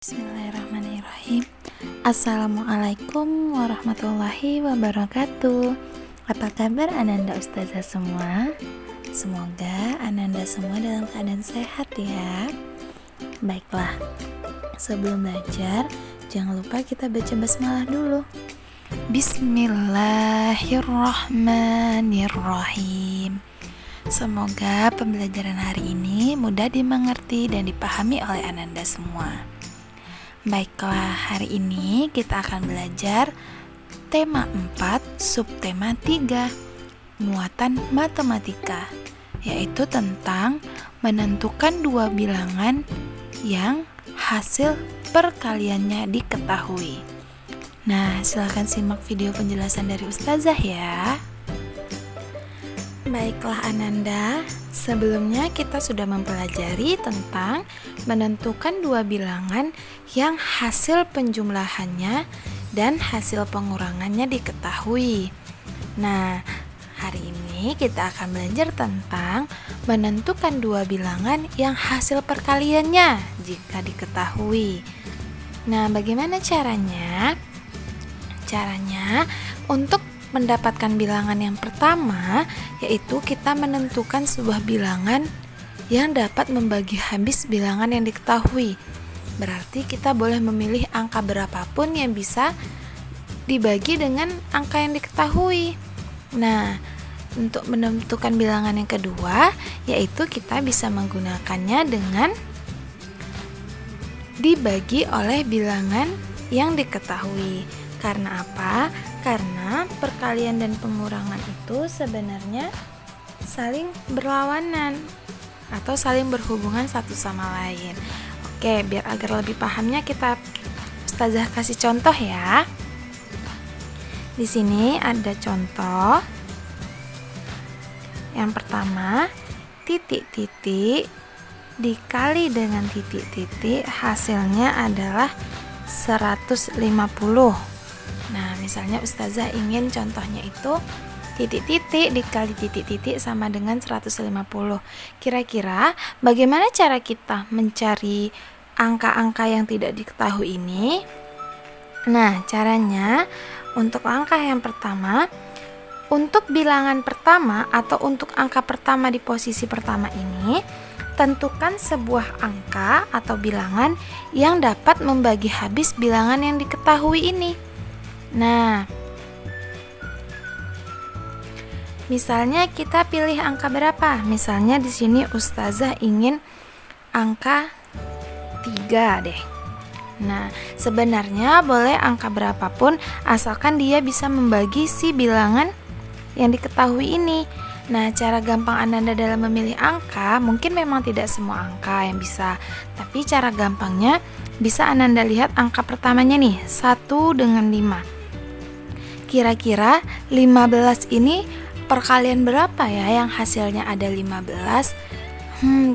Bismillahirrahmanirrahim. Assalamualaikum warahmatullahi wabarakatuh. Apa kabar Ananda Ustazah semua? Semoga Ananda semua dalam keadaan sehat ya. Baiklah, sebelum belajar jangan lupa kita baca basmalah dulu. Bismillahirrahmanirrahim. Semoga pembelajaran hari ini mudah dimengerti dan dipahami oleh Ananda semua. Baiklah, hari ini kita akan belajar tema 4, subtema 3, muatan matematika, yaitu tentang menentukan dua bilangan yang hasil perkaliannya diketahui. Nah, silakan simak video penjelasan dari Ustazah ya. Baiklah Ananda, sebelumnya kita sudah mempelajari tentang menentukan dua bilangan yang hasil penjumlahannya dan hasil pengurangannya diketahui. Nah, hari ini kita akan belajar tentang menentukan dua bilangan yang hasil perkaliannya jika diketahui. Nah, bagaimana caranya? Caranya untuk mendapatkan bilangan yang pertama, yaitu kita menentukan sebuah bilangan yang dapat membagi habis bilangan yang diketahui. Berarti kita boleh memilih angka berapapun yang bisa dibagi dengan angka yang diketahui. Nah, untuk menentukan bilangan yang kedua, yaitu kita bisa menggunakannya dengan dibagi oleh bilangan yang diketahui. Karena apa? Karena perkalian dan pengurangan itu sebenarnya saling berlawanan atau saling berhubungan satu sama lain. Oke, biar agar lebih pahamnya Ustazah kasih contoh ya. Di sini ada contoh. Yang pertama, titik-titik dikali dengan titik-titik hasilnya adalah 150. Nah, misalnya Ustazah ingin contohnya itu titik-titik dikali titik-titik sama dengan 150. Kira-kira bagaimana cara kita mencari angka-angka yang tidak diketahui ini? Nah, caranya untuk angka yang pertama, untuk bilangan pertama atau untuk angka pertama di posisi pertama ini, tentukan sebuah angka atau bilangan yang dapat membagi habis bilangan yang diketahui ini. Nah, misalnya kita pilih angka berapa? Misalnya di sini Ustazah ingin angka 3 deh. Nah, sebenarnya boleh angka berapapun asalkan dia bisa membagi si bilangan yang diketahui ini. Nah, cara gampang Ananda dalam memilih angka, mungkin memang tidak semua angka yang bisa, tapi cara gampangnya bisa Ananda lihat angka pertamanya nih, 1 dengan 5. Kira-kira 15 ini perkalian berapa ya yang hasilnya ada 15?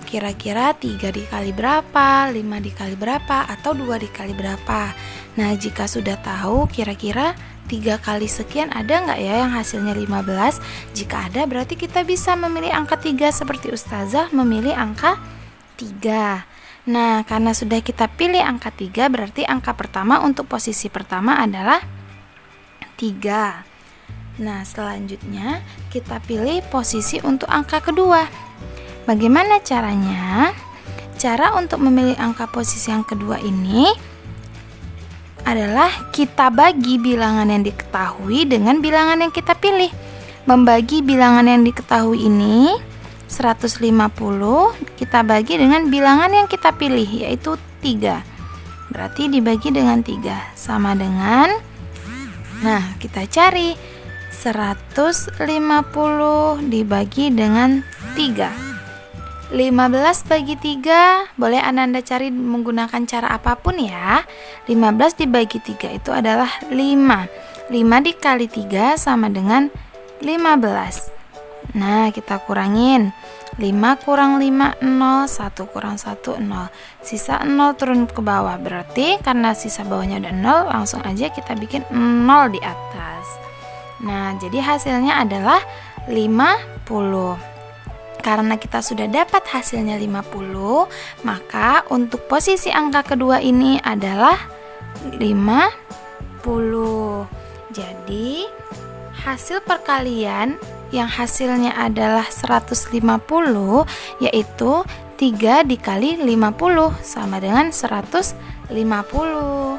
Kira-kira 3 dikali berapa, 5 dikali berapa, atau 2 dikali berapa? Nah, jika sudah tahu kira-kira 3 kali sekian ada nggak ya yang hasilnya 15? Jika ada, berarti kita bisa memilih angka 3 seperti Ustazah memilih angka 3. Nah, karena sudah kita pilih angka 3, berarti angka pertama untuk posisi pertama adalah 3. Nah, selanjutnya kita pilih posisi untuk angka kedua. Bagaimana caranya? Cara untuk memilih angka posisi yang kedua ini adalah kita bagi bilangan yang diketahui dengan bilangan yang kita pilih. Membagi bilangan yang diketahui ini 150 kita bagi dengan bilangan yang kita pilih, yaitu 3. Berarti dibagi dengan 3 sama dengan, nah, kita cari 150 dibagi dengan 3. 15 bagi 3 boleh Ananda cari menggunakan cara apapun ya. 15 dibagi 3 itu adalah 5. 5 dikali 3 sama dengan 15. Nah, kita kurangin. 5 kurang 5, 0. 1 kurang 1, 0. Sisa 0 turun ke bawah. Berarti karena sisa bawahnya ada 0, langsung aja kita bikin 0 di atas. Nah, jadi hasilnya adalah 50. karena kita sudah dapat hasilnya 50, maka untuk posisi angka kedua ini adalah 50. Jadi, hasil perkalian yang hasilnya adalah 150, yaitu 3 dikali 50 sama dengan 150.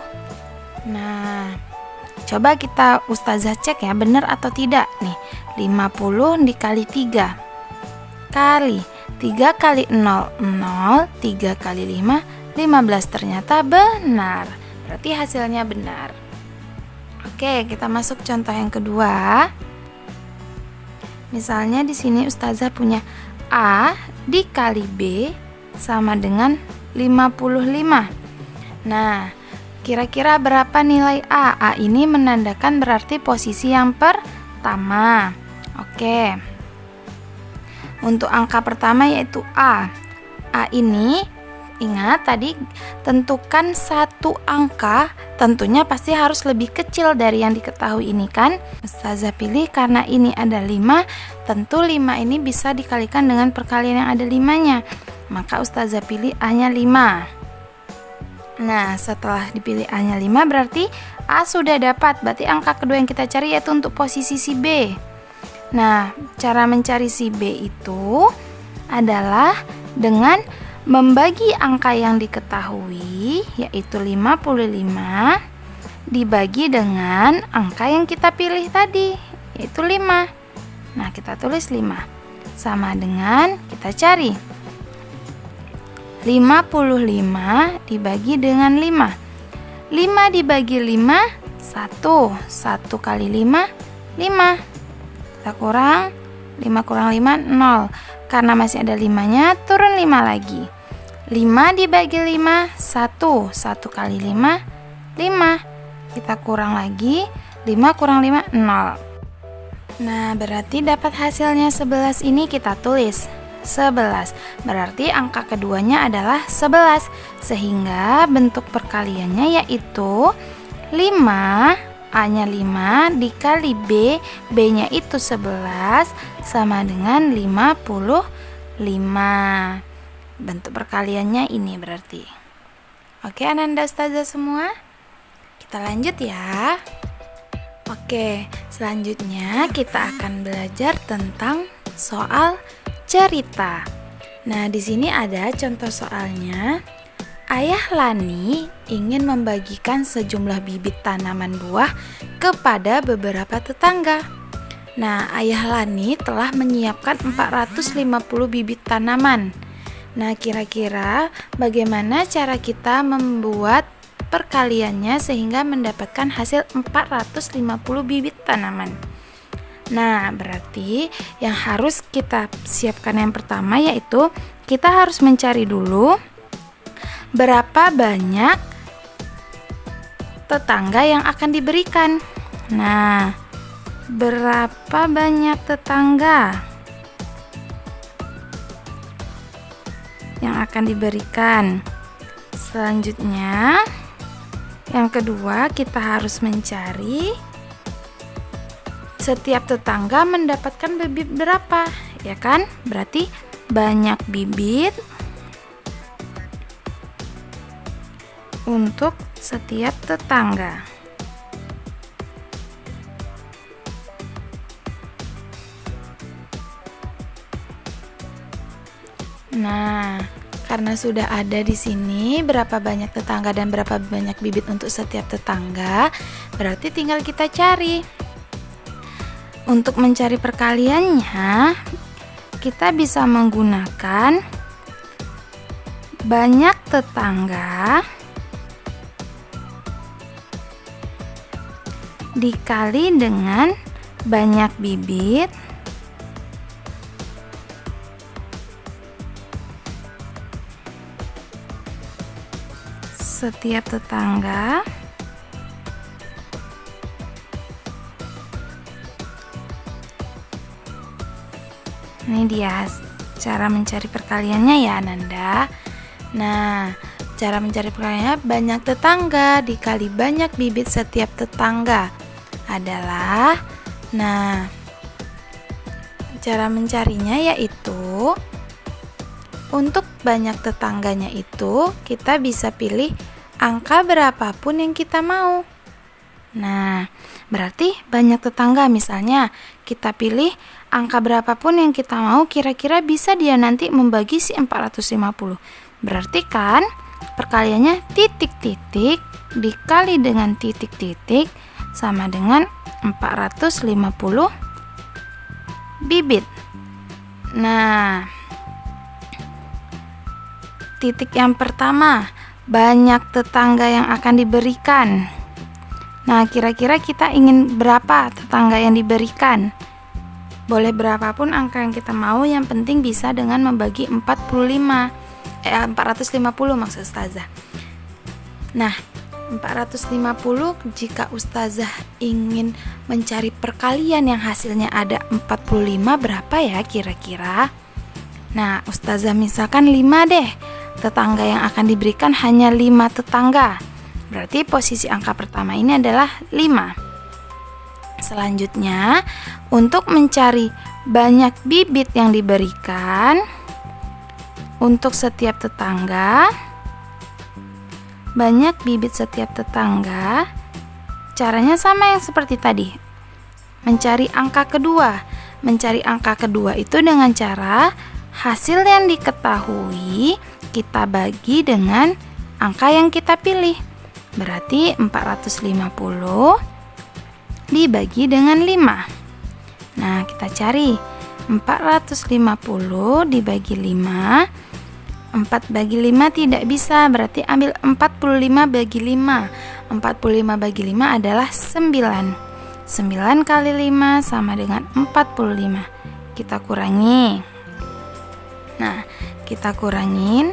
Nah, coba kita Ustazah cek ya, benar atau tidak nih. 50 dikali 3 kali 3 kali 0, 0, 3 kali 5, 15. Ternyata benar. Berarti hasilnya benar. Oke, kita masuk contoh yang kedua. Misalnya di sini Ustazah punya A dikali B sama dengan 55. Nah, kira-kira berapa nilai A? A ini menandakan berarti posisi yang pertama. Oke. Untuk angka pertama yaitu A. A ini, ingat tadi tentukan satu angka, tentunya pasti harus lebih kecil dari yang diketahui ini kan. Ustazah pilih karena ini ada 5, tentu 5 ini bisa dikalikan dengan perkalian yang ada 5-nya. Maka Ustazah pilih A-nya 5. Nah, setelah dipilih A-nya 5 berarti A sudah dapat. Berarti angka kedua yang kita cari yaitu untuk posisi si B. Nah, cara mencari si B itu adalah dengan membagi angka yang diketahui, yaitu 55, dibagi dengan angka yang kita pilih tadi, yaitu 5. Nah, kita tulis 5. Sama dengan kita cari 55 dibagi dengan 5. 5 dibagi 5, 1. 1 kali 5, 5. Kita kurang 5 kurang 5, 0. Karena masih ada 5-nya, turun 5 lagi. 5 dibagi 5, 1. 1 kali 5, 5. Kita kurang lagi, 5 kurang 5, 0. Nah, berarti dapat hasilnya 11 ini kita tulis 11. Berarti angka keduanya adalah 11. Sehingga bentuk perkaliannya yaitu 5, A-nya 5 dikali B, B-nya itu 11 sama dengan 55. Bentuk perkaliannya ini berarti. Oke, Ananda Ustazah semua, kita lanjut ya. Oke, selanjutnya kita akan belajar tentang soal cerita. Nah, di sini ada contoh soalnya. Ayah Lani ingin membagikan sejumlah bibit tanaman buah kepada beberapa tetangga. Nah, Ayah Lani telah menyiapkan 450 bibit tanaman. Nah, kira-kira bagaimana cara kita membuat perkaliannya sehingga mendapatkan hasil 450 bibit tanaman? Nah, berarti yang harus kita siapkan yang pertama yaitu kita harus mencari dulu berapa banyak tetangga yang akan diberikan. Nah, berapa banyak tetangga yang akan diberikan? Selanjutnya, yang kedua kita harus mencari setiap tetangga mendapatkan bibit berapa, ya kan? Berarti banyak bibit untuk setiap tetangga. Nah, karena sudah ada di sini berapa banyak tetangga dan berapa banyak bibit untuk setiap tetangga, berarti tinggal kita cari. Untuk mencari perkaliannya, kita bisa menggunakan banyak tetangga dikali dengan banyak bibit setiap tetangga Ini dia cara mencari perkaliannya ya Ananda. Nah, cara mencari perkaliannya banyak tetangga dikali banyak bibit setiap tetangga adalah, nah, cara mencarinya yaitu untuk banyak tetangganya itu kita bisa pilih angka berapapun yang kita mau. Nah, berarti banyak tetangga, misalnya kita pilih angka berapapun yang kita mau, kira-kira bisa dia nanti membagi si 450. Berarti kan perkaliannya titik-titik dikali dengan titik-titik sama dengan 450 bibit. Nah, titik yang pertama, banyak tetangga yang akan diberikan. Nah, kira-kira kita ingin berapa tetangga yang diberikan? Boleh berapapun angka yang kita mau, yang penting bisa dengan membagi 450 maksud Ustazah. Nah, 450 jika Ustazah ingin mencari perkalian yang hasilnya ada 45, berapa ya kira-kira? Nah, Ustazah misalkan 5 deh. Tetangga yang akan diberikan hanya 5 tetangga. Berarti posisi angka pertama ini adalah 5. Selanjutnya, untuk mencari banyak bibit yang diberikan untuk setiap tetangga, banyak bibit setiap tetangga, caranya sama yang seperti tadi. Mencari angka kedua. Mencari angka kedua itu dengan cara hasil yang diketahui kita bagi dengan angka yang kita pilih. Berarti 450 dibagi dengan 5. Nah, kita cari 450 dibagi 5. 4 bagi 5 tidak bisa, berarti ambil 45 bagi 5. 45 bagi 5 adalah 9. 9 kali 5 sama dengan 45. Kita kurangi. Nah, kita kurangin.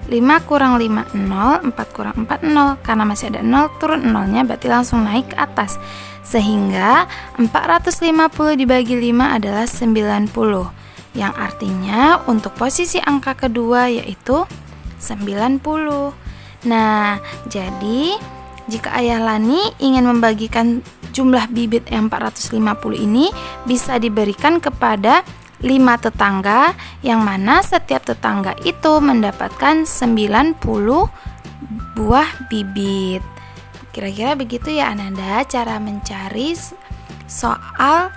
5 kurang 5, 0. 4 kurang 4, 0. Karena masih ada 0, turun 0-nya, berarti langsung naik ke atas. Sehingga 450 dibagi 5 adalah 90. Yang artinya untuk posisi angka kedua yaitu 90. Nah, jadi jika Ayah Lani ingin membagikan jumlah bibit yang 450 ini, bisa diberikan kepada 5 tetangga, yang mana setiap tetangga itu mendapatkan 90 buah bibit. Kira-kira begitu ya Ananda cara mencari soal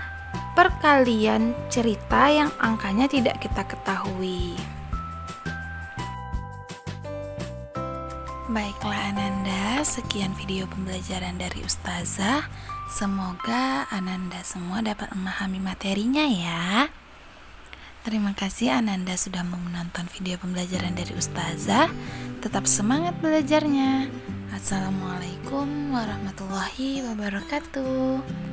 perkalian cerita yang angkanya tidak kita ketahui. Baiklah Ananda, sekian video pembelajaran dari Ustazah. Semoga Ananda semua dapat memahami materinya ya. Terima kasih Ananda sudah menonton video pembelajaran dari Ustazah. Tetap semangat belajarnya. Assalamualaikum warahmatullahi wabarakatuh.